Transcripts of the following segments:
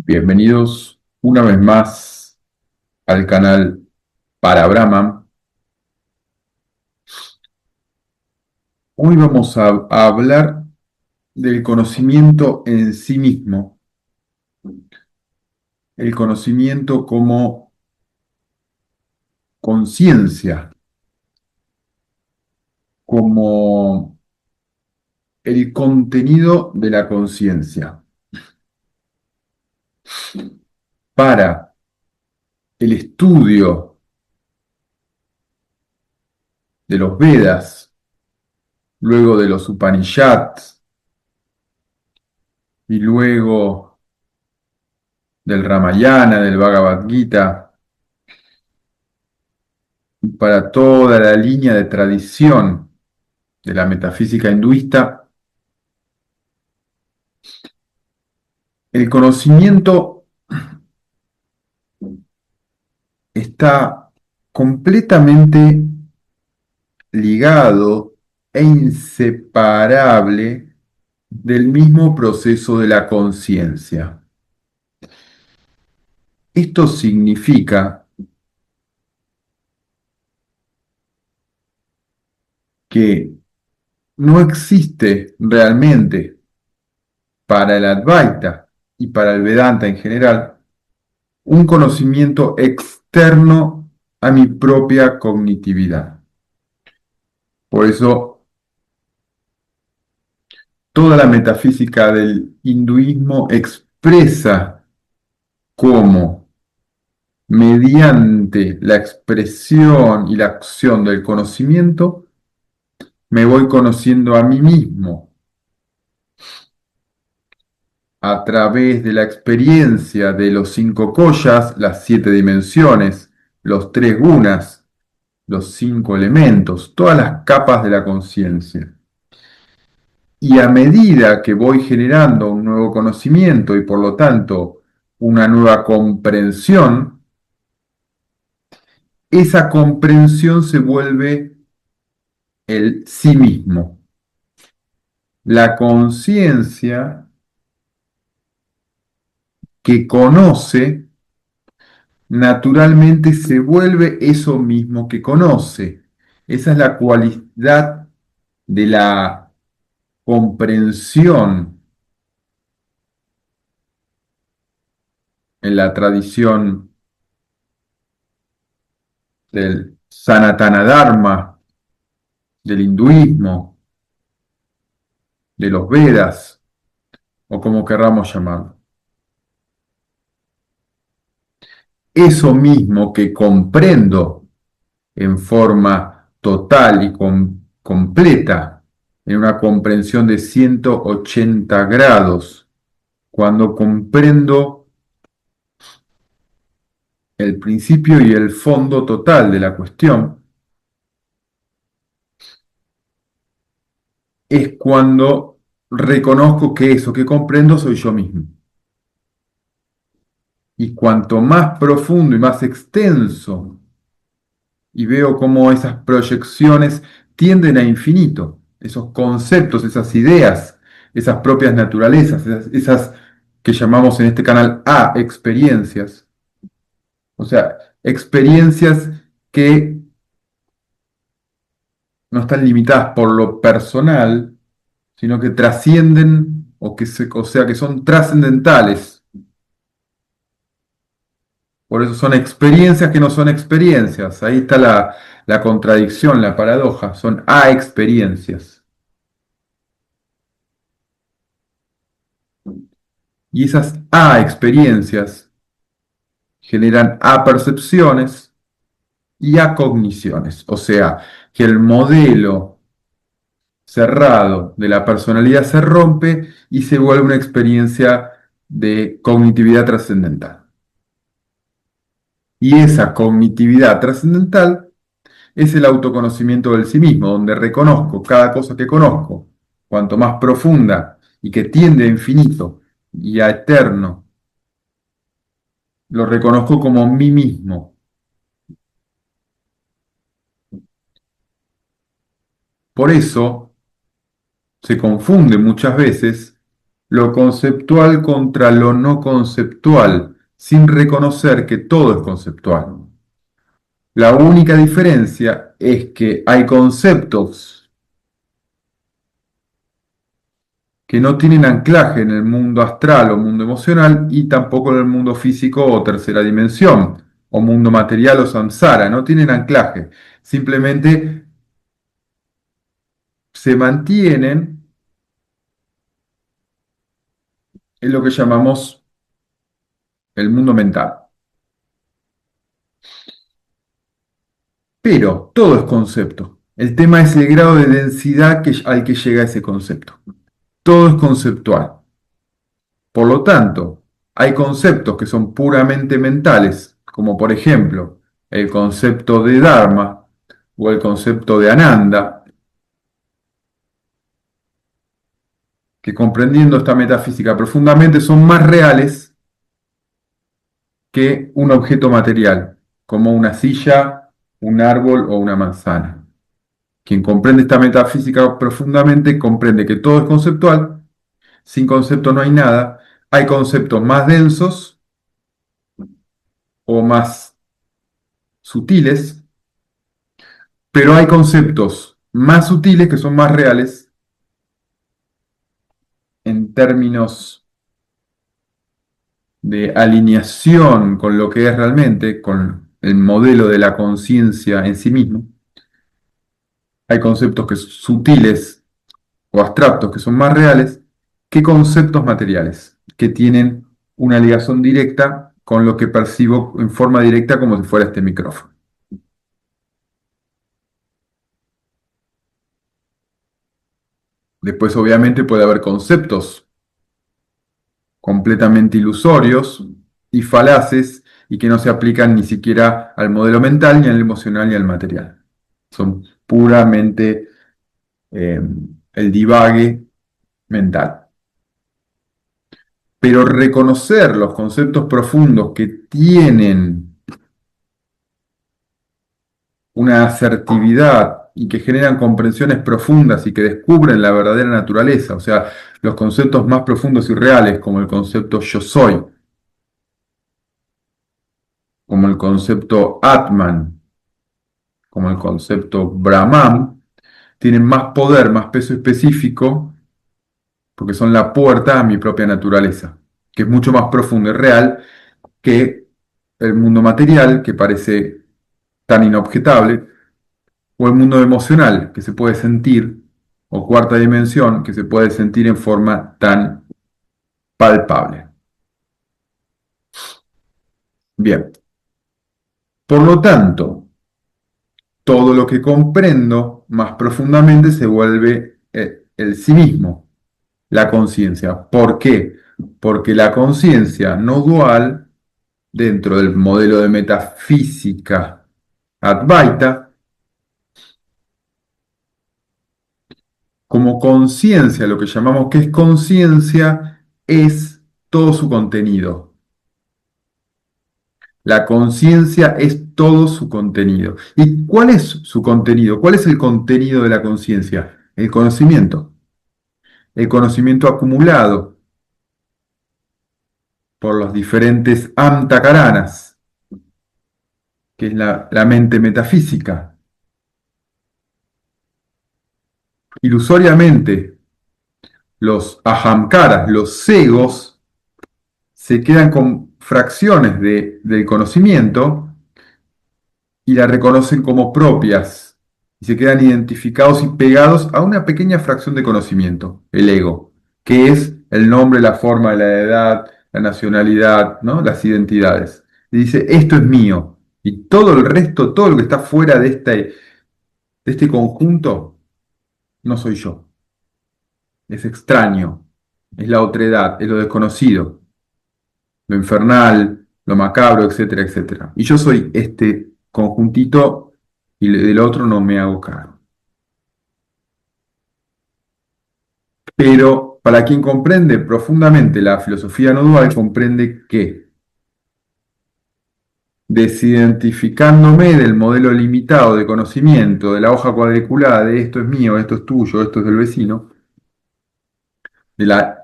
Bienvenidos una vez más al canal para Brahman. Hoy vamos a hablar del conocimiento en sí mismo, el conocimiento como conciencia, como el contenido de la conciencia. Para el estudio de los Vedas, luego de los Upanishads y luego del Ramayana, del Bhagavad Gita, para toda la línea de tradición de la metafísica hinduista, el conocimiento está completamente ligado e inseparable del mismo proceso de la conciencia. Esto significa que no existe realmente para el Advaita y para el Vedanta en general un conocimiento externo a mi propia cognitividad. Por eso, toda la metafísica del hinduismo expresa cómo, mediante la expresión y la acción del conocimiento, me voy conociendo a mí mismo a través de la experiencia de los cinco koshas, las siete dimensiones, los tres gunas, los cinco elementos, todas las capas de la conciencia. Y a medida que voy generando un nuevo conocimiento y por lo tanto una nueva comprensión, esa comprensión se vuelve el sí mismo. La conciencia que conoce naturalmente se vuelve eso mismo que conoce. Esa es la cualidad de la comprensión en la tradición del Sanatana Dharma, del hinduismo, de los Vedas, o como querramos llamarlo. Eso mismo que comprendo en forma total y completa, en una comprensión de 180 grados, cuando comprendo el principio y el fondo total de la cuestión, es cuando reconozco que eso que comprendo soy yo mismo. Y cuanto más profundo y más extenso, y veo cómo esas proyecciones tienden a infinito, esos conceptos, esas ideas, esas propias naturalezas, esas que llamamos en este canal A experiencias, o sea, experiencias que no están limitadas por lo personal, sino que trascienden o sea, que son trascendentales. Por eso son experiencias que no son experiencias. Ahí está la contradicción, la paradoja. Son a experiencias. Y esas a experiencias generan a percepciones y a cogniciones. O sea, que el modelo cerrado de la personalidad se rompe y se vuelve una experiencia de cognitividad trascendental. Y esa cognitividad trascendental es el autoconocimiento del sí mismo, donde reconozco cada cosa que conozco, cuanto más profunda y que tiende a infinito y a eterno, lo reconozco como mí mismo. Por eso se confunde muchas veces lo conceptual contra lo no conceptual, sin reconocer que todo es conceptual. La única diferencia es que hay conceptos que no tienen anclaje en el mundo astral o mundo emocional y tampoco en el mundo físico o tercera dimensión, o mundo material o samsara, no tienen anclaje. Simplemente se mantienen en lo que llamamos el mundo mental. Pero todo es concepto. El tema es el grado de densidad al que llega ese concepto. Todo es conceptual. Por lo tanto, hay conceptos que son puramente mentales, como por ejemplo el concepto de Dharma o el concepto de Ananda, que comprendiendo esta metafísica profundamente son más reales que un objeto material, como una silla, un árbol o una manzana. Quien comprende esta metafísica profundamente comprende que todo es conceptual, sin concepto no hay nada, hay conceptos más densos o más sutiles, pero hay conceptos más sutiles que son más reales en términos de alineación con lo que es realmente, con el modelo de la conciencia en sí mismo. Hay conceptos que son sutiles o abstractos que son más reales que conceptos materiales, que tienen una ligación directa con lo que percibo en forma directa como si fuera este micrófono. Después, obviamente, puede haber conceptos completamente ilusorios y falaces y que no se aplican ni siquiera al modelo mental, ni al emocional, ni al material. Son puramente eh, el divague mental. Pero reconocer los conceptos profundos que tienen una asertividad y que generan comprensiones profundas y que descubren la verdadera naturaleza, o sea, los conceptos más profundos y reales, como el concepto yo soy, como el concepto Atman, como el concepto Brahman, tienen más poder, más peso específico, porque son la puerta a mi propia naturaleza, que es mucho más profundo y real que el mundo material, que parece tan inobjetable, o el mundo emocional, que se puede sentir, o cuarta dimensión, que se puede sentir en forma tan palpable. Bien, por lo tanto, todo lo que comprendo más profundamente se vuelve el sí mismo, la conciencia. ¿Por qué? Porque la conciencia no dual, dentro del modelo de metafísica Advaita, como conciencia, lo que llamamos que es conciencia, es todo su contenido. La conciencia es todo su contenido. ¿Y cuál es su contenido? ¿Cuál es el contenido de la conciencia? El conocimiento. El conocimiento acumulado por los diferentes antakaranas, que es la mente metafísica. Ilusoriamente, los ahamkaras, los egos, se quedan con fracciones del conocimiento y la reconocen como propias y se quedan identificados y pegados a una pequeña fracción de conocimiento, el ego, que es el nombre, la forma, la edad, la nacionalidad, ¿no? Las identidades. Y dice, esto es mío. Y todo el resto, todo lo que está fuera de este conjunto, no soy yo. Es extraño, es la otredad, es lo desconocido, lo infernal, lo macabro, etcétera, etcétera. Y yo soy este conjuntito y del otro no me hago cargo. Pero para quien comprende profundamente la filosofía no dual, comprende que desidentificándome del modelo limitado de conocimiento, de la hoja cuadriculada, de esto es mío, esto es tuyo, esto es del vecino, de la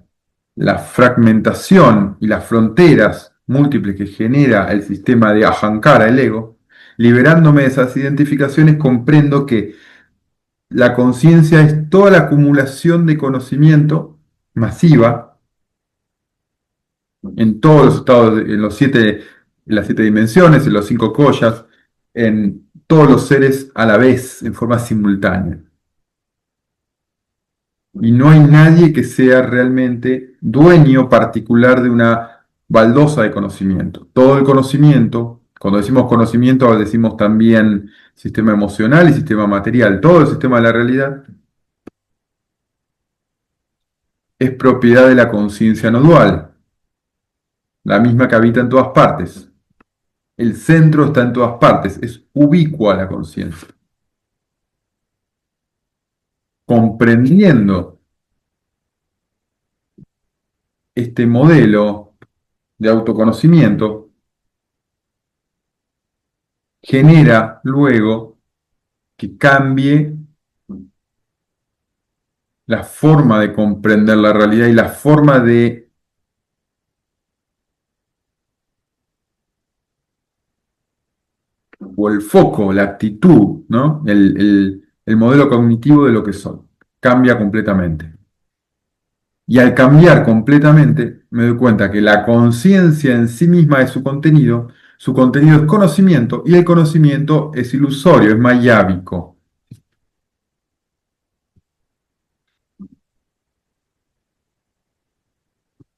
la fragmentación y las fronteras múltiples que genera el sistema de Ahankara, el ego, liberándome de esas identificaciones, comprendo que la conciencia es toda la acumulación de conocimiento masiva en todos los estados, en las siete dimensiones, en los cinco koyas, en todos los seres a la vez, en forma simultánea. Y no hay nadie que sea realmente dueño particular de una baldosa de conocimiento. Todo el conocimiento, cuando decimos conocimiento, decimos también sistema emocional y sistema material. Todo el sistema de la realidad es propiedad de la conciencia no dual, la misma que habita en todas partes. El centro está en todas partes, es ubicua la conciencia. Comprendiendo este modelo de autoconocimiento, genera luego que cambie la forma de comprender la realidad y la forma de, o el foco, la actitud, ¿no? El modelo cognitivo de lo que soy. Cambia completamente. Y al cambiar completamente, me doy cuenta que la conciencia en sí misma es su contenido es conocimiento, y el conocimiento es ilusorio, es mayábico.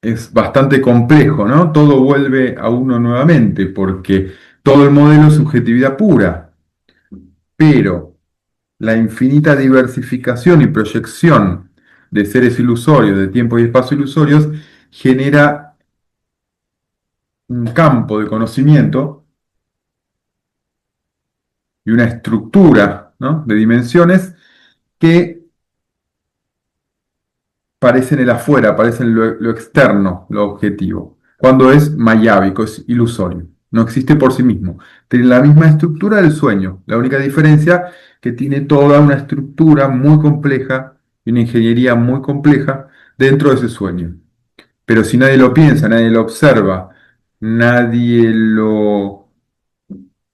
Es bastante complejo, ¿no? Todo vuelve a uno nuevamente, porque todo el modelo es subjetividad pura, pero la infinita diversificación y proyección de seres ilusorios, de tiempo y espacio ilusorios, genera un campo de conocimiento y una estructura, ¿no?, de dimensiones que parecen el afuera, parecen lo externo, lo objetivo, cuando es mayábico, es ilusorio, no existe por sí mismo. Tiene la misma estructura del sueño, la única diferencia que tiene toda una estructura muy compleja y una ingeniería muy compleja dentro de ese sueño. Pero si nadie lo piensa, nadie lo observa, nadie lo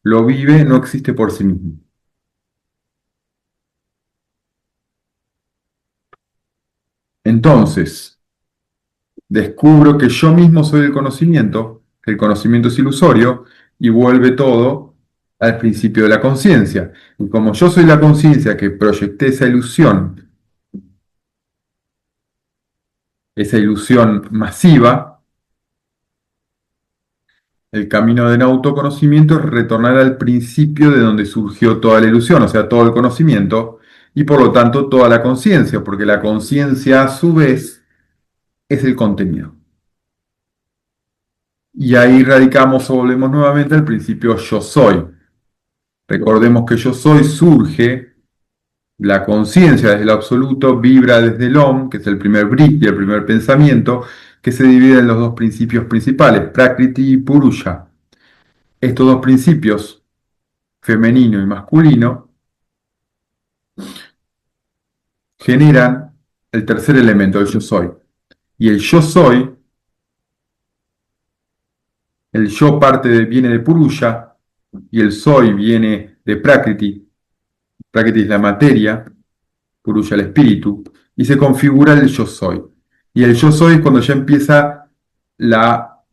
vive, no existe por sí mismo. Entonces, descubro que yo mismo soy el conocimiento, que el conocimiento es ilusorio, y vuelve todo al principio de la conciencia. Y como yo soy la conciencia que proyecté esa ilusión masiva, el camino del autoconocimiento es retornar al principio de donde surgió toda la ilusión, o sea, todo el conocimiento, y por lo tanto toda la conciencia, porque la conciencia a su vez es el contenido. Y ahí radicamos o volvemos nuevamente al principio yo soy. Recordemos que yo soy surge, la conciencia desde el absoluto vibra desde el Om, que es el primer brit y el primer pensamiento, que se divide en los dos principios principales, Prakriti y Purusha. Estos dos principios, femenino y masculino, generan el tercer elemento, el yo soy. Y el yo soy, el yo viene de Purusha y el soy viene de Prakriti. Prakriti es la materia, Purusha el espíritu, y se configura el yo soy. Y el yo soy es cuando ya empieza la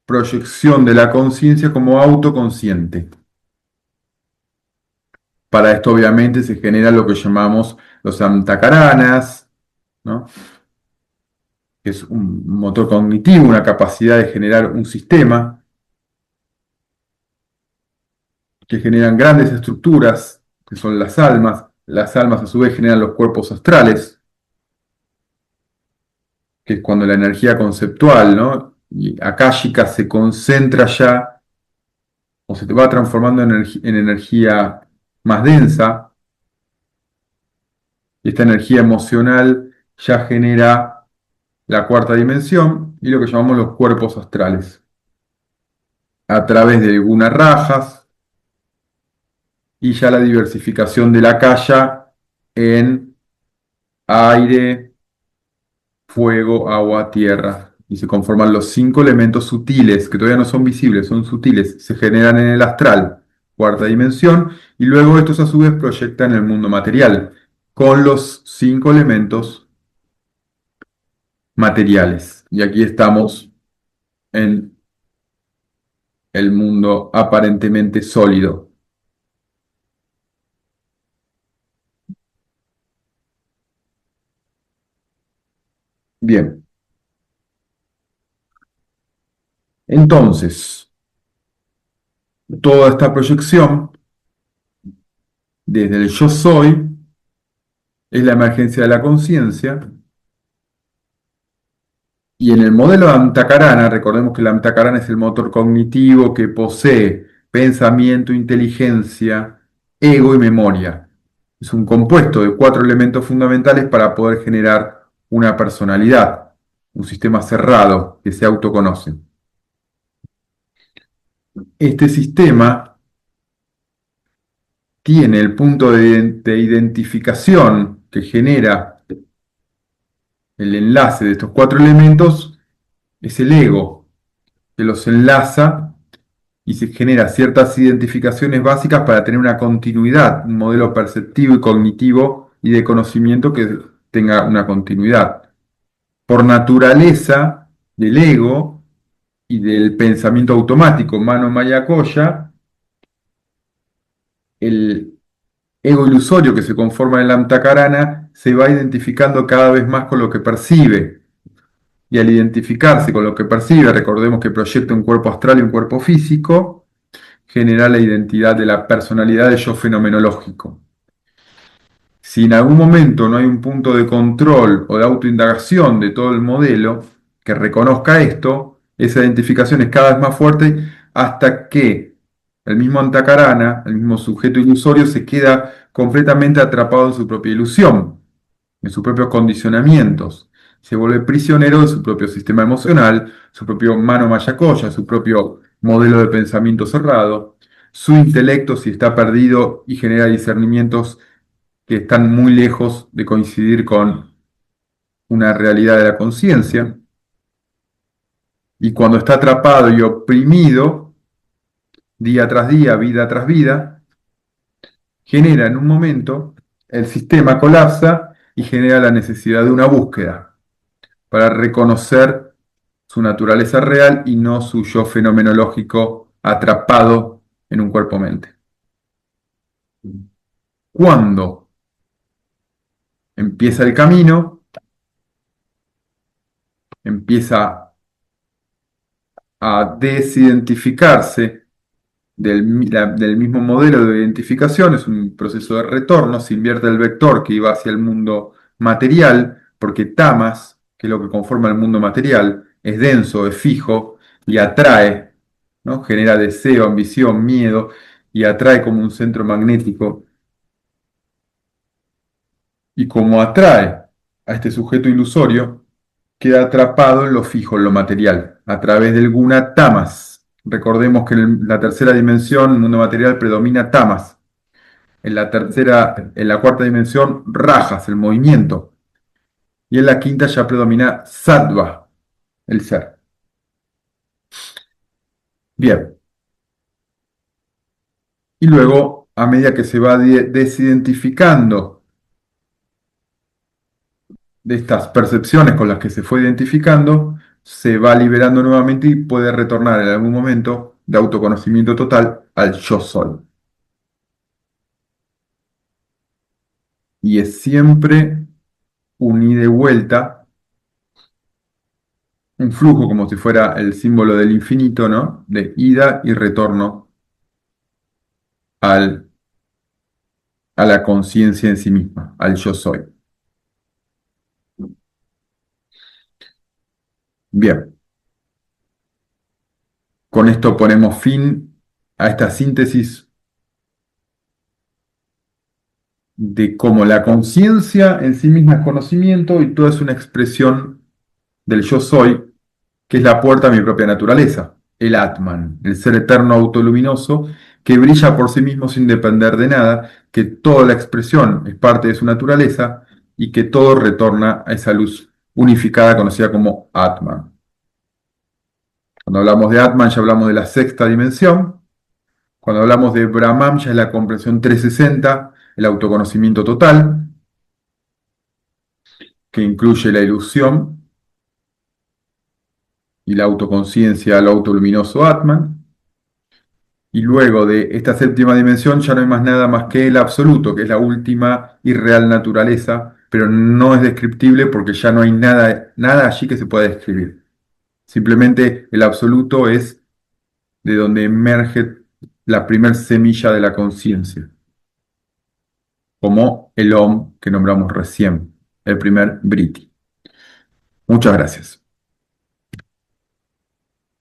proyección de la conciencia como autoconsciente. Para esto obviamente se genera lo que llamamos los antakaranas, ¿no?, que es un motor cognitivo, una capacidad de generar un sistema que generan grandes estructuras, que son las almas. Las almas a su vez generan los cuerpos astrales, que es cuando la energía conceptual, ¿no?, y akáshica se concentra ya o se te va transformando en energía más densa, y esta energía emocional ya genera la cuarta dimensión y lo que llamamos los cuerpos astrales, a través de algunas rajas y ya la diversificación de la kaya en aire, fuego, agua, tierra. Y se conforman los cinco elementos sutiles, que todavía no son visibles, son sutiles. Se generan en el astral, cuarta dimensión, y luego estos a su vez proyectan en el mundo material, con los cinco elementos materiales. Y aquí estamos en el mundo aparentemente sólido. Bien, entonces, toda esta proyección, desde el yo soy, es la emergencia de la conciencia. Y en el modelo de Antacarana, recordemos que el Antacarana es el motor cognitivo que posee pensamiento, inteligencia, ego y memoria. Es un compuesto de cuatro elementos fundamentales para poder generar una personalidad, un sistema cerrado que se autoconoce. Este sistema tiene el punto de identificación que genera el enlace de estos cuatro elementos, es el ego, que los enlaza y se genera ciertas identificaciones básicas para tener una continuidad, un modelo perceptivo y cognitivo y de conocimiento que tenga una continuidad. Por naturaleza del ego y del pensamiento automático, mano maya koya, el ego ilusorio que se conforma en la Antakarana se va identificando cada vez más con lo que percibe. Y al identificarse con lo que percibe, recordemos que proyecta un cuerpo astral y un cuerpo físico, genera la identidad de la personalidad del yo fenomenológico. Si en algún momento no hay un punto de control o de autoindagación de todo el modelo que reconozca esto, esa identificación es cada vez más fuerte hasta que el mismo Antakarana, el mismo sujeto ilusorio, se queda completamente atrapado en su propia ilusión, en sus propios condicionamientos. Se vuelve prisionero de su propio sistema emocional, su propio mano mayacoya, su propio modelo de pensamiento cerrado. Su intelecto, si está perdido y genera discernimientos que están muy lejos de coincidir con una realidad de la conciencia. Y cuando está atrapado y oprimido, día tras día, vida tras vida, genera en un momento, el sistema colapsa y genera la necesidad de una búsqueda para reconocer su naturaleza real y no su yo fenomenológico atrapado en un cuerpo-mente. Cuando empieza el camino, empieza a desidentificarse del mismo modelo de identificación, es un proceso de retorno, se invierte el vector que iba hacia el mundo material, porque tamas, que es lo que conforma el mundo material, es denso, es fijo y atrae, ¿no? Genera deseo, ambición, miedo y atrae como un centro magnético. Y como atrae a este sujeto ilusorio, queda atrapado en lo fijo, en lo material, a través del guna tamas. Recordemos que en la tercera dimensión, el mundo material, predomina tamas. En la cuarta dimensión, rajas, el movimiento. Y en la quinta ya predomina sattva, el ser. Bien. Y luego, a medida que se va desidentificando de estas percepciones con las que se fue identificando, se va liberando nuevamente y puede retornar en algún momento de autoconocimiento total al yo soy. Y es siempre un ida y vuelta, un flujo como si fuera el símbolo del infinito, ¿no? De ida y retorno al, a la conciencia en sí misma, al yo soy. Bien, con esto ponemos fin a esta síntesis de cómo la conciencia en sí misma es conocimiento y todo es una expresión del yo soy, que es la puerta a mi propia naturaleza, el Atman, el ser eterno autoluminoso que brilla por sí mismo sin depender de nada, que toda la expresión es parte de su naturaleza y que todo retorna a esa luz unificada conocida como Atman. Cuando hablamos de Atman ya hablamos de la sexta dimensión. Cuando hablamos de Brahman ya es la comprensión 360, el autoconocimiento total, que incluye la ilusión y la autoconciencia, el autoluminoso Atman. Y luego de esta séptima dimensión ya no hay más nada más que el absoluto, que es la última y real naturaleza, pero no es descriptible porque ya no hay nada, nada allí que se pueda describir. Simplemente el absoluto es de donde emerge la primer semilla de la conciencia, como el Om que nombramos recién, el primer Briti. Muchas gracias.